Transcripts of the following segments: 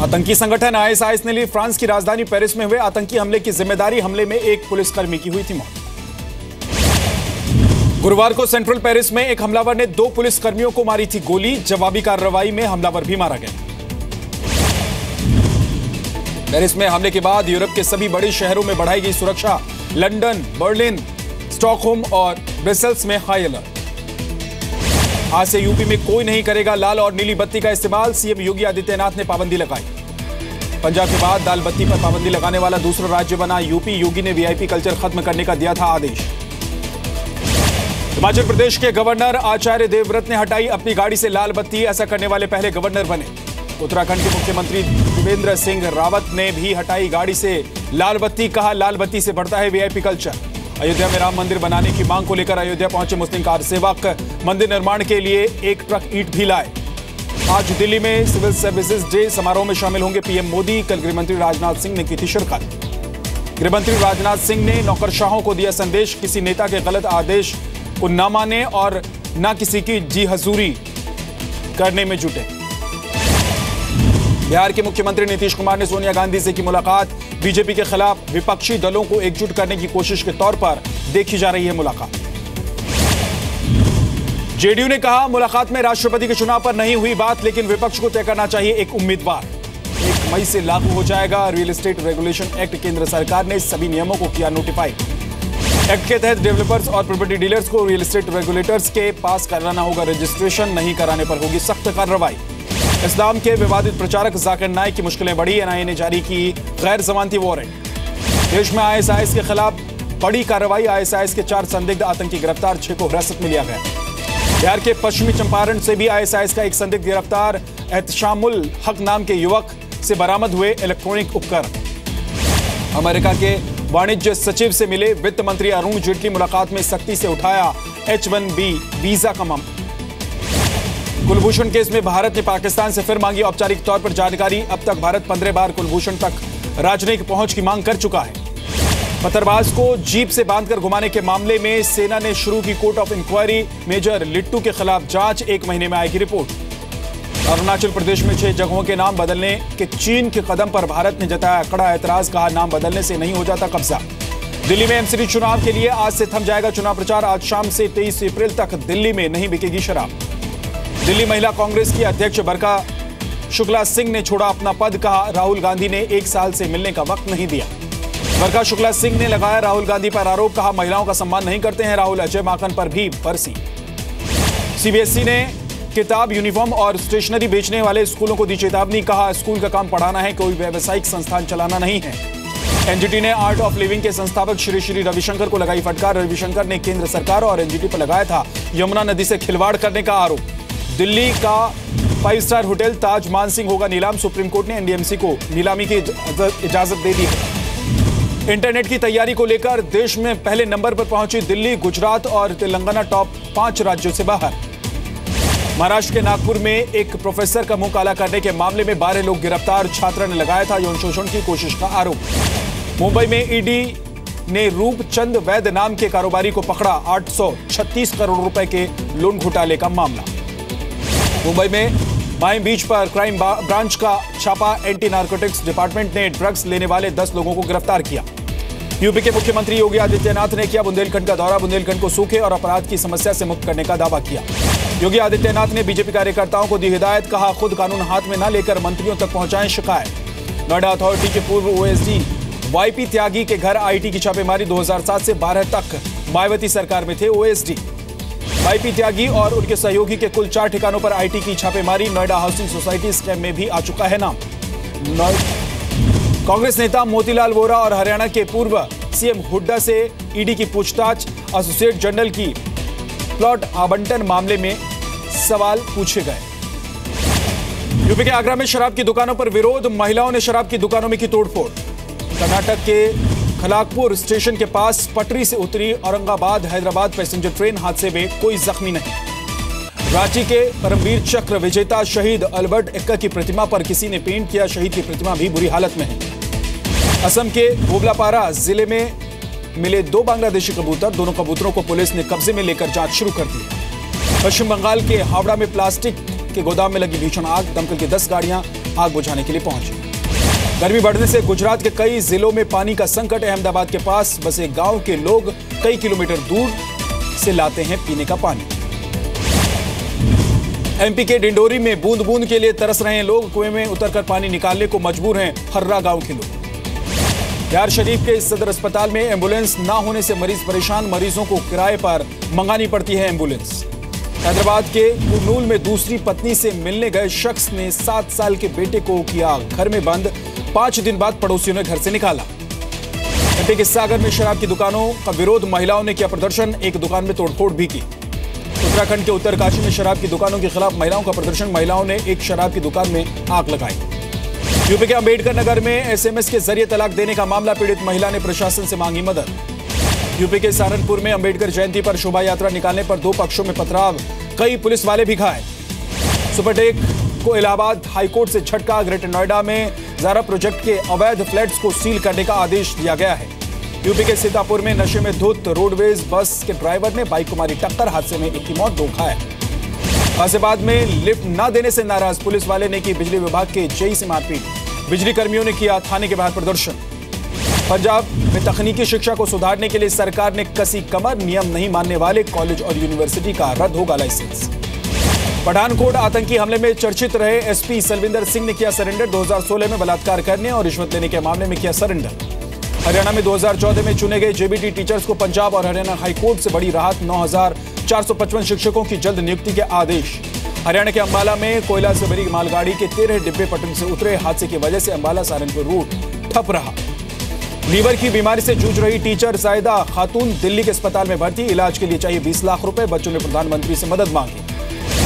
आतंकी संगठन आईएसआईएस ने ली फ्रांस की राजधानी पेरिस में हुए आतंकी हमले की जिम्मेदारी। हमले में एक पुलिसकर्मी की हुई थी मौत। गुरुवार को सेंट्रल पेरिस में एक हमलावर ने 2 पुलिसकर्मियों को मारी थी गोली। जवाबी कार्रवाई में हमलावर भी मारा गया। पेरिस में हमले के बाद यूरोप के सभी बड़े शहरों में बढ़ाई गई सुरक्षा। लंदन, बर्लिन, स्टॉकहोम और ब्रसेल्स में हाई अलर्ट। आज से यूपी में कोई नहीं करेगा लाल और नीली बत्ती का इस्तेमाल। सीएम योगी आदित्यनाथ ने पाबंदी लगाई। पंजाब के बाद लाल बत्ती पर पाबंदी लगाने वाला दूसरा राज्य बना यूपी। योगी ने वीआईपी कल्चर खत्म करने का दिया था आदेश। हिमाचल प्रदेश के गवर्नर आचार्य देवव्रत ने हटाई अपनी गाड़ी से लाल बत्ती। ऐसा करने वाले पहले गवर्नर बने। उत्तराखंड के मुख्यमंत्री त्रिवेंद्र सिंह रावत ने भी हटाई गाड़ी से लाल बत्ती। कहा, लाल बत्ती से बढ़ता है वीआईपी कल्चर। अयोध्या में राम मंदिर बनाने की मांग को लेकर अयोध्या पहुंचे मुस्लिम कार सेवक। मंदिर निर्माण के लिए 1 ट्रक ईंट भी लाए। आज दिल्ली में सिविल सर्विसेज डे समारोह में शामिल होंगे पीएम मोदी। कल गृहमंत्री राजनाथ सिंह ने की थी शिरकत। गृहमंत्री राजनाथ सिंह ने नौकरशाहों को दिया संदेश, किसी नेता के गलत आदेश को न माने और न किसी की जी हजूरी करने में जुटे। बिहार के मुख्यमंत्री नीतीश कुमार ने सोनिया गांधी से की मुलाकात। बीजेपी के खिलाफ विपक्षी दलों को एकजुट करने की कोशिश के तौर पर देखी जा रही है मुलाकात। जेडीयू ने कहा, मुलाकात में राष्ट्रपति के चुनाव पर नहीं हुई बात, लेकिन विपक्ष को तय करना चाहिए एक उम्मीदवार। 1 मई से लागू हो जाएगा रियल एस्टेट रेगुलेशन एक्ट। केंद्र सरकार ने सभी नियमों को किया नोटिफाई। एक्ट के तहत डेवलपर्स और प्रॉपर्टी डीलर्स को रियल एस्टेट रेगुलेटर्स के पास कराना होगा रजिस्ट्रेशन। नहीं कराने पर होगी सख्त कार्रवाई। इस्लाम के विवादित प्रचारक जाकिर नाइक की मुश्किलें बढ़ी। एनआईए ने जारी की गैर जमानती वारंट। देश में आईएसआईएस के खिलाफ बड़ी कार्रवाई। आईएसआईएस के 4 संदिग्ध आतंकी गिरफ्तार, 6 को हिरासत में लिया गया। बिहार के पश्चिमी चंपारण से भी आईएसआईएस का एक संदिग्ध गिरफ्तार। एहतशामुल हक नाम के युवक से बरामद हुए इलेक्ट्रॉनिक उपकरण। अमेरिका के वाणिज्य सचिव से मिले वित्त मंत्री अरुण जेटली। मुलाकात में सख्ती से उठाया H1B वीजा का मामला। कुलभूषण केस में भारत ने पाकिस्तान से फिर मांगी औपचारिक तौर पर जानकारी। अब तक भारत 15 बार कुलभूषण तक राजनयिक पहुंच की मांग कर चुका है। पत्थरबाज को जीप से बांधकर घुमाने के मामले में सेना ने शुरू की कोर्ट ऑफ इंक्वायरी। मेजर लिट्टू के खिलाफ जांच, 1 महीने में आएगी रिपोर्ट। अरुणाचल प्रदेश में 6 जगहों के नाम बदलने के चीन के कदम पर भारत ने जताया कड़ा ऐतराज। कहा, नाम बदलने से नहीं हो जाता कब्जा। दिल्ली में एमसीडी चुनाव के लिए आज से थम जाएगा चुनाव प्रचार। आज शाम से 23 अप्रैल तक दिल्ली में नहीं बिकेगी शराब। दिल्ली महिला कांग्रेस की अध्यक्ष बरका शुक्ला सिंह ने छोड़ा अपना पद। कहा, राहुल गांधी ने 1 साल से मिलने का वक्त नहीं दिया। बरका शुक्ला सिंह ने लगाया राहुल गांधी पर आरोप। कहा, महिलाओं का सम्मान नहीं करते हैं राहुल। अजय माकन पर भी बरसी। सीबीएसई ने किताब, यूनिफॉर्म और स्टेशनरी बेचने वाले स्कूलों को दी चेतावनी। कहा, स्कूल का काम पढ़ाना है, कोई व्यावसायिक संस्थान चलाना नहीं है। एनजीटी ने आर्ट ऑफ लिविंग के संस्थापक श्री रविशंकर को लगाई फटकार। रविशंकर ने केंद्र सरकार और एनजीटी पर लगाया था यमुना नदी से खिलवाड़ करने का आरोप। दिल्ली का 5 स्टार होटल ताज मानसिंह होगा नीलाम। सुप्रीम कोर्ट ने एनडीएमसी को नीलामी की इजाजत दे दी है। इंटरनेट की तैयारी को लेकर देश में पहले नंबर पर पहुंची दिल्ली। गुजरात और तेलंगाना टॉप 5 राज्यों से बाहर। महाराष्ट्र के नागपुर में एक प्रोफेसर का मुंह काला करने के मामले में 12 लोग गिरफ्तार। छात्रा ने लगाया था यौन शोषण की कोशिश का आरोप। मुंबई में ईडी ने रूपचंद वैद्य नाम के कारोबारी को पकड़ा। 836 करोड़ रुपए के लोन घोटाले का मामला। मुंबई में माइम बीच पर क्राइम ब्रांच का छापा। एंटी नार्कोटिक्स डिपार्टमेंट ने ड्रग्स लेने वाले 10 लोगों को गिरफ्तार किया। यूपी के मुख्यमंत्री योगी आदित्यनाथ ने किया बुंदेलखंड का दौरा। बुंदेलखंड को सूखे और अपराध की समस्या से मुक्त करने का दावा किया। योगी आदित्यनाथ ने बीजेपी कार्यकर्ताओं को दी हिदायत। कहा, खुद कानून हाथ में न लेकर मंत्रियों तक पहुंचाएं शिकायत। नोएडा अथॉरिटी के पूर्व ओएसडी वाईपी त्यागी के घर आईटी की छापेमारी। 2007 से 12 तक मायावती सरकार में थे ओएसडी। वाईपी त्यागी और उनके सहयोगी के कुल 4 ठिकानों पर आईटी की छापेमारी। नोएडा हाउसिंग सोसाइटी स्कैम में भी आ चुका है नाम। कांग्रेस नेता मोतीलाल वोरा और हरियाणा के पूर्व सीएम हुड्डा से ईडी की पूछताछ। एसोसिएट जनरल की प्लॉट आवंटन मामले में सवाल पूछे गए। यूपी के आगरा में शराब की दुकानों पर विरोध। महिलाओं ने शराब की दुकानों में की तोड़फोड़। कर्नाटक के खलाकपुर स्टेशन के पास पटरी से उतरी औरंगाबाद हैदराबाद पैसेंजर ट्रेन। हादसे में कोई जख्मी नहीं। रांची के परमवीर चक्र विजेता शहीद अल्बर्ट एक्का की प्रतिमा पर किसी ने पेंट किया। शहीद की प्रतिमा भी बुरी हालत में है। असम के भोबलापारा जिले में मिले 2 बांग्लादेशी कबूतर। दोनों कबूतरों को पुलिस ने कब्जे में लेकर जांच शुरू कर दी। पश्चिम बंगाल के हावड़ा में प्लास्टिक के गोदाम में लगी भीषण आग। दमकल की 10 गाड़ियां आग बुझाने के लिए पहुंचे। गर्मी बढ़ने से गुजरात के कई जिलों में पानी का संकट। अहमदाबाद के पास बसे गांव के लोग कई किलोमीटर दूर से लाते हैं पीने का पानी। एमपी के डिंडोरी में बूंद बूंद के लिए तरस रहे हैं लोग। कुएं में उतरकर पानी निकालने को मजबूर हैं हर्रा गांव के लोग। बिहार शरीफ के सदर अस्पताल में एम्बुलेंस ना होने से मरीज परेशान। मरीजों को किराए पर मंगानी पड़ती है एम्बुलेंस। हैदराबाद के कुर्नूल में दूसरी पत्नी से मिलने गए शख्स ने 7 साल के बेटे को किया घर में बंद। 5 दिन बाद पड़ोसियों ने घर से निकाला। एमपी के सागर में शराब की दुकानों का विरोध। महिलाओं ने किया प्रदर्शन। एक दुकान में तोड़फोड़ भी की। उत्तराखंड के उत्तरकाशी में शराब की दुकानों के खिलाफ महिलाओं का प्रदर्शन। महिलाओं ने एक शराब की दुकान में आग लगाई। यूपी के अंबेडकर नगर में एसएमएस के जरिए तलाक देने का मामला। पीड़ित महिला ने प्रशासन से मांगी मदद। यूपी के सहारनपुर में अंबेडकर जयंती पर शोभा यात्रा निकालने पर 2 पक्षों में पथराव। कई पुलिस वाले भी घायल। सुपरटेक को इलाहाबाद हाईकोर्ट से झटका। ग्रेटर नोएडा में जारा प्रोजेक्ट के अवैध फ्लैट्स को सील करने का आदेश दिया गया है। यूपी के सीतापुर में नशे में धुत रोडवेज बस के ड्राइवर ने बाइक को मारी टक्कर। हादसे में एक की मौत, 2 घायल। गाजियाबाद में लिफ्ट न देने से नाराज पुलिस वाले ने की बिजली विभाग के जेई से मारपीट। बिजली कर्मियों ने किया थाने के बाहर प्रदर्शन। पंजाब में तकनीकी शिक्षा को सुधारने के लिए सरकार ने कसी कमर। नियम नहीं मानने वाले कॉलेज और यूनिवर्सिटी का रद्द होगा लाइसेंस। पठानकोट आतंकी हमले में चर्चित रहे एसपी सलविंदर सिंह ने किया सरेंडर। 2016 में बलात्कार करने और रिश्वत लेने के मामले में किया सरेंडर। हरियाणा में 2014 में चुने गए जेबीटी टीचर्स को पंजाब और हरियाणा हाईकोर्ट से बड़ी राहत। 9,455 शिक्षकों की जल्द नियुक्ति के आदेश। हरियाणा के अंबाला में कोयला से भरी मालगाड़ी के 13 डिब्बे पटरी से उतरे। हादसे की वजह से अंबाला सहारनपुर रूट ठप रहा। लीवर की बीमारी से जूझ रही टीचर जायदा खातून दिल्ली के अस्पताल में भर्ती। इलाज के लिए चाहिए 20 लाख रुपए। बच्चों ने प्रधानमंत्री से मदद मांगी।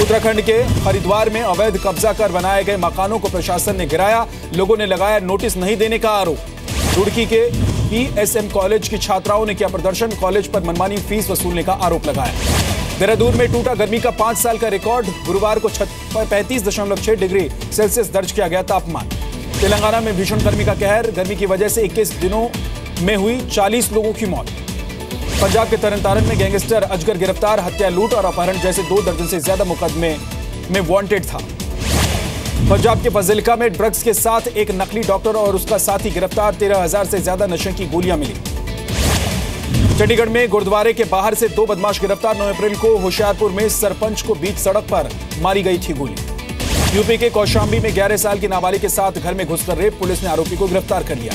उत्तराखंड के हरिद्वार में अवैध कब्जा कर बनाए गए मकानों को प्रशासन ने गिराया। लोगों ने लगाया नोटिस नहीं देने का आरोप। रुड़की के पीएसएम कॉलेज की छात्राओं ने किया प्रदर्शन। कॉलेज पर मनमानी फीस वसूलने का आरोप लगाया। देहरादून में टूटा गर्मी का 5 साल का रिकॉर्ड। गुरुवार को 35.6 डिग्री सेल्सियस दर्ज किया गया तापमान। तेलंगाना में भीषण गर्मी का कहर। गर्मी की वजह से 21 दिनों में हुई 40 लोगों की मौत। पंजाब के तरनतारन में गैंगस्टर अजगर गिरफ्तार। हत्या, लूट और अपहरण जैसे 2 दर्जन से ज्यादा मुकदमे में वांटेड था। पंजाब के फजिल्का में ड्रग्स के साथ एक नकली डॉक्टर और उसका साथी गिरफ्तार। 13,000 से ज्यादा नशे की गोलियां मिली। चंडीगढ़ में गुरुद्वारे के बाहर से 2 बदमाश गिरफ्तार। 9 अप्रैल को होशियारपुर में सरपंच को बीच सड़क पर मारी गई थी गोली। यूपी के कौशाम्बी में 11 साल की नाबालिग के साथ घर में घुसकर रेप। पुलिस ने आरोपी को गिरफ्तार कर लिया।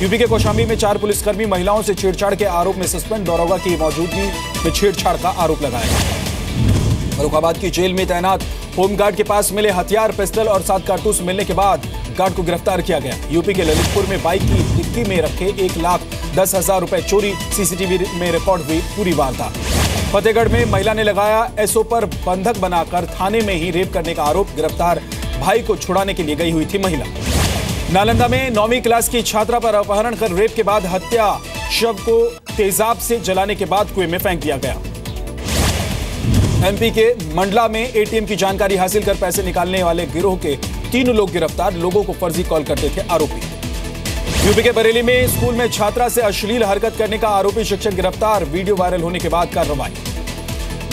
यूपी के कौशाम्बी में 4 पुलिसकर्मी महिलाओं से छेड़छाड़ के आरोप में सस्पेंड। दरोगा की मौजूदगी में छेड़छाड़ का आरोप लगाया। फर्रुखाबाद की जेल में तैनात होमगार्ड के पास मिले हथियार, पिस्टल और 7 कारतूस मिलने के बाद गार्ड को गिरफ्तार किया गया। यूपी के ललितपुर में बाइक की डिक्की में रखे 1,10,000 रुपए चोरी। सीसीटीवी में रिकॉर्ड हुई पूरी वारदात। फतेहगढ़ में महिला ने लगाया एसओ पर बंधक बनाकर थाने में ही रेप करने का आरोप। गिरफ्तार भाई को छुड़ाने के लिए गई हुई थी महिला। नालंदा में 9वीं क्लास की छात्रा पर अपहरण कर रेप के बाद हत्या। शव को तेजाब से जलाने के बाद कुएं में फेंक दिया गया। एमपी के मंडला में एटीएम की जानकारी हासिल कर पैसे निकालने वाले गिरोह के 3 लोग गिरफ्तार। लोगों को फर्जी कॉल करते थे आरोपी। यूपी के बरेली में स्कूल में छात्रा से अश्लील हरकत करने का आरोपी शिक्षक गिरफ्तार। वीडियो वायरल होने के बाद कार्रवाई।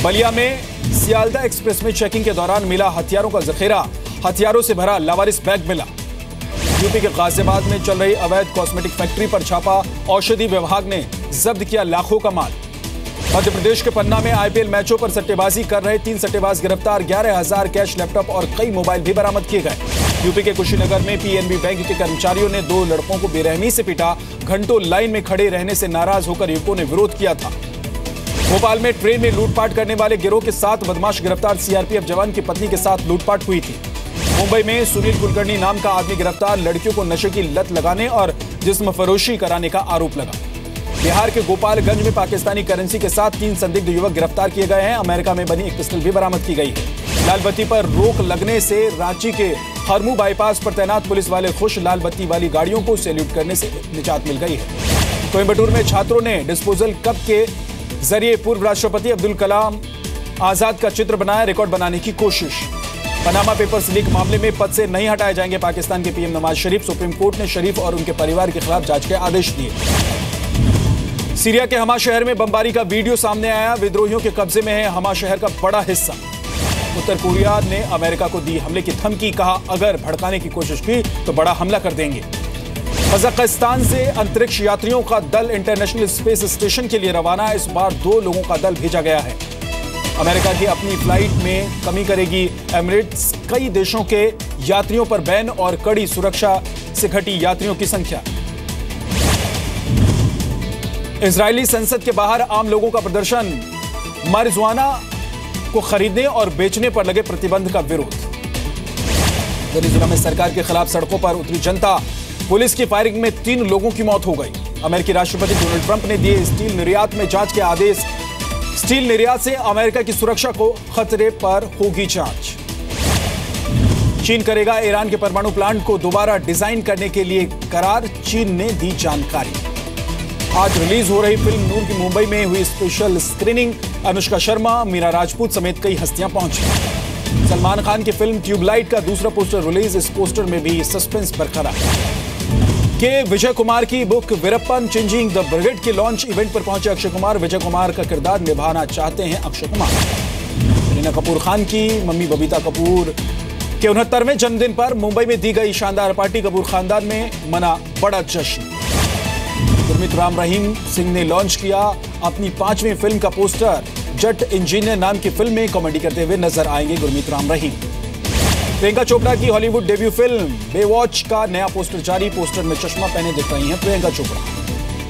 बलिया में सियालदा एक्सप्रेस में चेकिंग के दौरान मिला हथियारों का जखीरा। हथियारों से भरा लावारिस बैग मिला। यूपी के गाजियाबाद में चल रही अवैध कॉस्मेटिक फैक्ट्री पर छापा। औषधि विभाग ने जब्त किया लाखों का माल। मध्य प्रदेश के पन्ना में आईपीएल मैचों पर सट्टेबाजी कर रहे 3 सट्टेबाज गिरफ्तार। 11,000 कैश, लैपटॉप और कई मोबाइल भी बरामद किए गए। यूपी के कुशीनगर में पीएनबी बैंक के कर्मचारियों ने 2 लड़कों को बेरहमी से पीटा। घंटों लाइन में खड़े रहने से नाराज होकर युवकों ने विरोध किया था। भोपाल में ट्रेन में लूटपाट करने वाले गिरोह के 7 बदमाश गिरफ्तार। सीआरपीएफ जवान की पत्नी के साथ लूटपाट हुई थी। मुंबई में सुनील कुलकर्णी नाम का आदमी गिरफ्तार। लड़कियों को नशे की लत लगाने और जिस्म फरोशी कराने का आरोप लगा। बिहार के गोपालगंज में पाकिस्तानी करेंसी के साथ 3 संदिग्ध युवक गिरफ्तार किए गए हैं। अमेरिका में बनी एक पिस्टल भी बरामद की गई है। लाल बत्ती पर रोक लगने से रांची के हरमू बाईपास पर तैनात पुलिस वाले खुश। लाल बत्ती वाली गाड़ियों को सैल्यूट करने से निजात मिल गई है। कोयंबटूर में छात्रों ने डिस्पोजल कप के जरिए पूर्व राष्ट्रपति अब्दुल कलाम आजाद का चित्र बनाया। रिकॉर्ड बनाने की कोशिश। पनामा पेपर्स लीक मामले में पद से नहीं हटाए जाएंगे पाकिस्तान के PM Nawaz Sharif. Supreme court ने शरीफ और उनके परिवार के खिलाफ जांच के आदेश दिए। सीरिया के हमा शहर में बमबारी का वीडियो सामने आया। विद्रोहियों के कब्जे में है हमा शहर का बड़ा हिस्सा। उत्तर कोरिया ने अमेरिका को दी हमले की धमकी, कहा अगर भड़काने की कोशिश की तो बड़ा हमला कर देंगे। कजाकिस्तान से अंतरिक्ष यात्रियों का दल इंटरनेशनल स्पेस स्टेशन के लिए रवाना। इस बार 2 लोगों का दल भेजा गया है। अमेरिका की अपनी फ्लाइट में कमी करेगी एमिरेट्स। कई देशों के यात्रियों पर बैन और कड़ी सुरक्षा से घटी यात्रियों की संख्या। इजरायली संसद के बाहर आम लोगों का प्रदर्शन। मारिजुआना को खरीदने और बेचने पर लगे प्रतिबंध का विरोध। वेनेजुएला में सरकार के खिलाफ सड़कों पर उतरी जनता। पुलिस की फायरिंग में 3 लोगों की मौत हो गई। अमेरिकी राष्ट्रपति डोनाल्ड ट्रंप ने दिए स्टील निर्यात में जांच के आदेश। स्टील निर्यात से अमेरिका की सुरक्षा को खतरे पर होगी जांच। चीन करेगा ईरान के परमाणु प्लांट को दोबारा डिजाइन करने के लिए करार, चीन ने दी जानकारी। आज रिलीज हो रही फिल्म नूर की मुंबई में हुई स्पेशल स्क्रीनिंग। अनुष्का शर्मा, मीरा राजपूत समेत कई हस्तियां पहुंची। सलमान खान की फिल्म ट्यूबलाइट का दूसरा पोस्टर रिलीज। इस पोस्टर में भी सस्पेंस बरकरार। के विजय कुमार की book Veerappan changing the brigade के लॉन्च इवेंट पर पहुंचे अक्षय कुमार। विजय कुमार का किरदार निभाना चाहते हैं अक्षय कुमार। करीना कपूर खान की मम्मी बबीता कपूर के 69वें जन्मदिन पर मुंबई में दी गई शानदार पार्टी। कपूर खानदान में मना बड़ा जश्न। गुरमीत राम रहीम सिंह ने लॉन्च किया अपनी 5वीं फिल्म का पोस्टर। जट इंजीनियर नाम की फिल्म में कॉमेडी करते हुए नजर आएंगे गुरमीत राम रहीम। प्रियंका चोपड़ा की हॉलीवुड डेब्यू फिल्म बेवॉच का नया पोस्टर जारी। पोस्टर में चश्मा पहने दिख रही हैं प्रियंका चोपड़ा।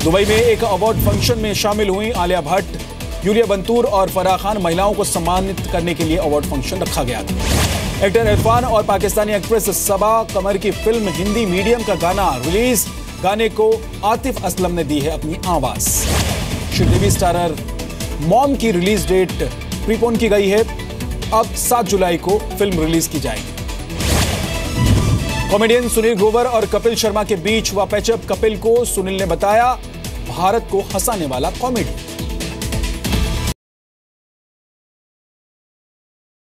दुबई में एक अवार्ड फंक्शन में शामिल हुई आलिया भट्ट, यूलिया बंतूर और फराह खान। महिलाओं को सम्मानित करने के लिए अवार्ड फंक्शन रखा गया था। एक्टर इरफान और पाकिस्तानी एक्ट्रेस सबा कमर की फिल्म हिंदी मीडियम का गाना रिलीज। गाने को आतिफ असलम ने दी है अपनी आवाज। श्रीदेवी स्टारर मॉम की रिलीज डेट प्रीपोन की गई है। अब 7 जुलाई को फिल्म रिलीज की जाएगी। कॉमेडियन सुनील ग्रोवर और कपिल शर्मा के बीच हुआ पैचअप। कपिल को सुनील ने बताया भारत को हंसाने वाला कॉमेडी।